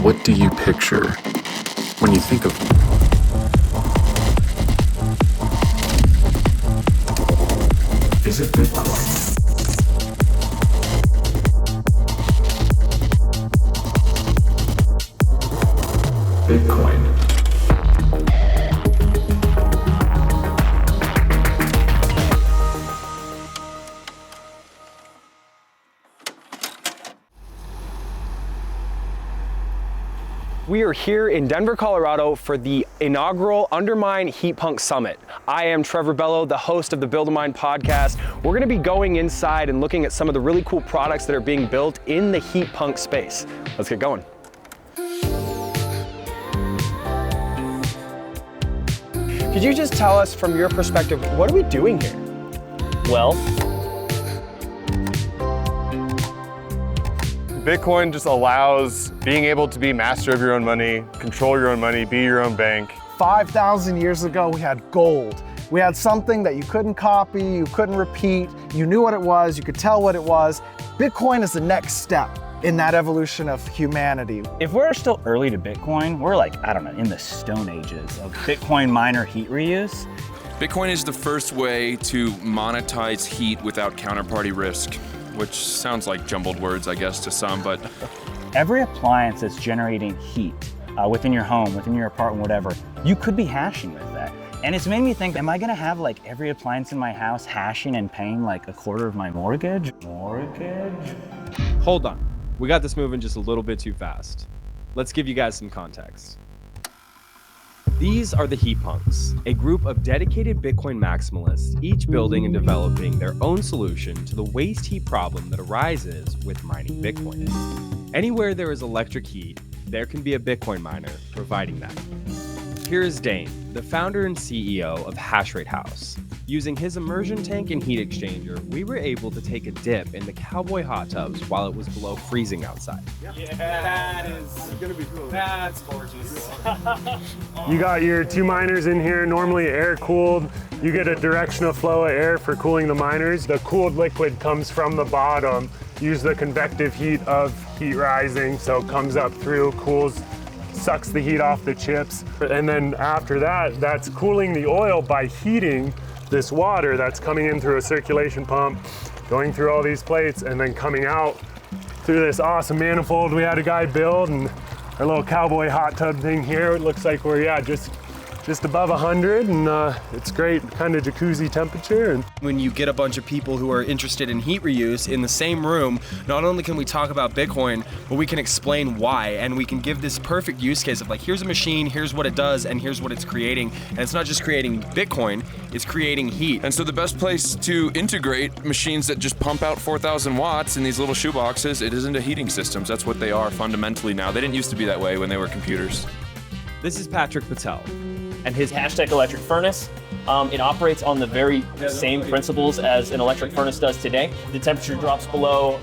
What do you picture when you think of Is it Bitcoin? Bitcoin. We are here in Denver, Colorado for the inaugural Undermine HeatPunks Summit. I am Trevor Bello, the host of the a-Minepod podcast. We're gonna be going inside and looking at some of the really cool products that are being built in the HeatPunk space. Let's get going. Could you just tell us from your perspective, what are we doing here? Well, Bitcoin just allows being able to be master of your own money, control your own money, be your own bank. 5,000 years ago, we had gold. We had something that you couldn't copy, you couldn't repeat, you knew what it was, you could tell what it was. Bitcoin is the next step in that evolution of humanity. If we're still early to Bitcoin, we're like, I don't know, in the stone ages of Bitcoin miner heat reuse. Bitcoin is the first way to monetize heat without counterparty risk, which sounds like jumbled words, I guess, to some, but Every appliance that's generating heat within your home, within your apartment, whatever, you could be hashing with that. And it's made me think, am I gonna have like every appliance in my house hashing and paying like a quarter of my mortgage? Hold on, we got this moving just a little bit too fast. Let's give you guys some context. These are the HeatPunks, a group of dedicated Bitcoin maximalists, each building and developing their own solution to the waste heat problem that arises with mining Bitcoin. Anywhere there is electric heat, there can be a Bitcoin miner providing that. Here is Dane, the founder and CEO of Hashrate House. Using his immersion tank and heat exchanger, we were able to take a dip in the cowboy hot tubs while it was below freezing outside. Yeah, that is gonna be cool. That's gorgeous. You got your two miners in here, normally air cooled. You get a directional flow of air for cooling the miners. The cooled liquid comes from the bottom. Use the convective heat of heat rising, so it comes up through, cools, sucks the heat off the chips. And then after that, that's cooling the oil by heating this water that's coming in through a circulation pump, going through all these plates, and then coming out through this awesome manifold we had a guy build, and our little cowboy hot tub thing here. It looks like we're, just above 100, and it's great, kind of jacuzzi temperature. And when you get a bunch of people who are interested in heat reuse in the same room, not only can we talk about Bitcoin, but we can explain why, and we can give this perfect use case of like, here's a machine, here's what it does, and here's what it's creating. And it's not just creating Bitcoin, it's creating heat. and so the best place to integrate machines that just pump out 4,000 watts in these little shoe boxes, it is into heating systems. That's what they are fundamentally now. They didn't used to be that way when they were computers. This is Patrick Patel, and his Hashtag electric furnace. It operates on the very same principles as an electric furnace does today. The temperature drops below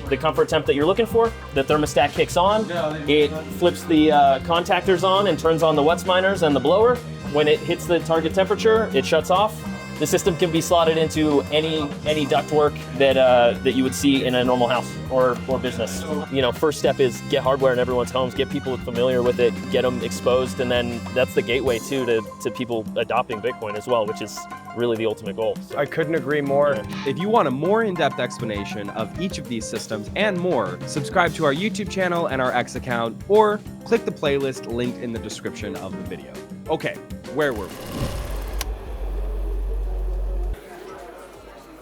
the comfort temp that you're looking for. The thermostat kicks on. It flips the contactors on and turns on the wet miners and the blower. When it hits the target temperature, it shuts off. The system can be slotted into any ductwork that you would see in a normal house or business. You know, first step is get hardware in everyone's homes, get people familiar with it, get them exposed, and then that's the gateway too to people adopting Bitcoin as well, which is really the ultimate goal. I couldn't agree more. If you want a more in-depth explanation of each of these systems and more, subscribe to our YouTube channel and our X account, or click the playlist linked in the description of the video. Okay, where were we?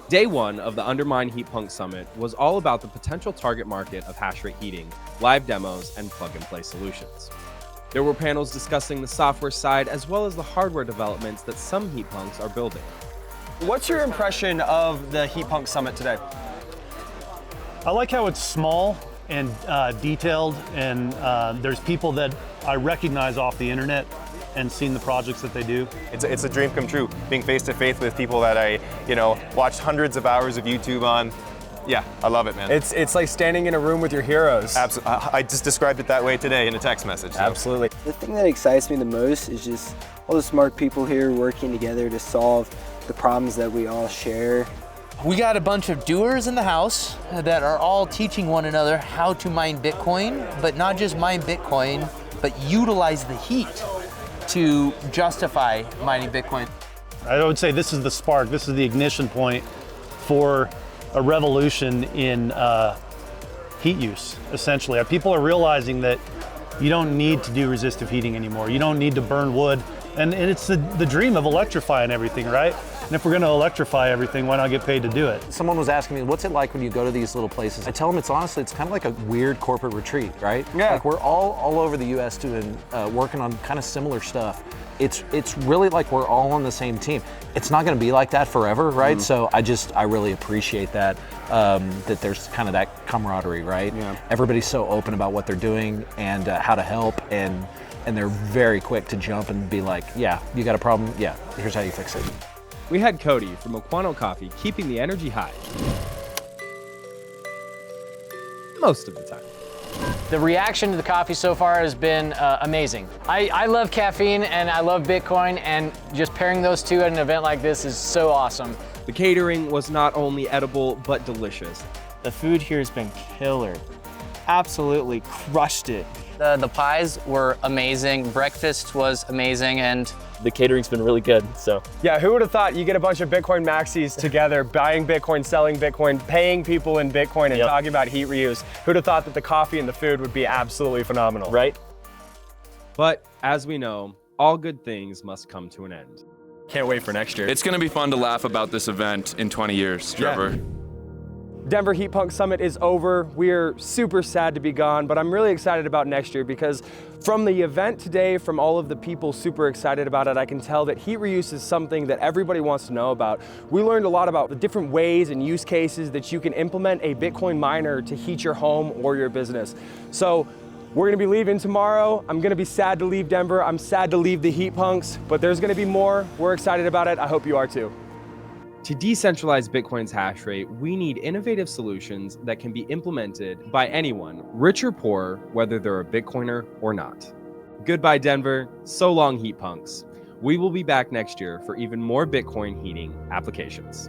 Day one of the Undermine HeatPunks Summit was all about the potential target market of Hashrate Heating, live demos, and plug-and-play solutions. There were panels discussing the software side as well as the hardware developments that some HeatPunks are building. What's your impression of the HeatPunks Summit today? I like how it's small and detailed, and there's people that I recognize off the internet and seeing the projects that they do. it's a dream come true, being face to face with people that I, watched hundreds of hours of YouTube on. Yeah, I love it, man. It's like standing in a room with your heroes. Absolutely. I just described it that way today in a text message. So. Absolutely. The thing that excites me the most is just all the smart people here working together to solve the problems that we all share. We got a bunch of doers in the house that are all teaching one another how to mine Bitcoin, but not just mine Bitcoin, but utilize the heat to justify mining Bitcoin. I would say this is the spark, this is the ignition point for a revolution in heat use, essentially. People are realizing that you don't need to do resistive heating anymore. You don't need to burn wood. And it's the dream of electrifying everything, right? And if we're gonna electrify everything, why not get paid to do it? Someone was asking me, what's it like when you go to these little places? I tell them it's honestly, it's kind of like a weird corporate retreat, right? Yeah. Like we're all over the US doing, working on kind of similar stuff. It's really like we're all on the same team. It's not gonna be like that forever, right? So I really appreciate that, that there's kind of that camaraderie, right? Yeah. Everybody's so open about what they're doing and how to help, and they're very quick to jump and be like, yeah, you got a problem? Yeah, here's how you fix it. We had Cody from Aquano Coffee keeping the energy high. Most of the time. The reaction to the coffee so far has been amazing. I love caffeine and I love Bitcoin, and just pairing those two at an event like this is so awesome. The catering was not only edible, but delicious. The food here has been killer. Absolutely crushed it. The pies were amazing, breakfast was amazing, and the catering's been really good, so. Yeah, who would have thought you get a bunch of Bitcoin maxis together, buying Bitcoin, selling Bitcoin, paying people in Bitcoin, and talking about heat reuse? Who'd have thought that the coffee and the food would be absolutely phenomenal? Right? But as we know, all good things must come to an end. Can't wait for next year. It's gonna be fun to laugh about this event in 20 years, Trevor. Yeah. Denver HeatPunks Summit is over. We're super sad to be gone, but I'm really excited about next year because from the event today, from all of the people super excited about it, I can tell that heat reuse is something that everybody wants to know about. We learned a lot about the different ways and use cases that you can implement a Bitcoin miner to heat your home or your business. So we're gonna be leaving tomorrow. I'm gonna be sad to leave Denver. I'm sad to leave the HeatPunks, but there's gonna be more. We're excited about it. I hope you are too. To decentralize Bitcoin's hash rate, we need innovative solutions that can be implemented by anyone, rich or poor, whether they're a Bitcoiner or not. Goodbye, Denver. So long, HeatPunks. We will be back next year for even more Bitcoin heating applications.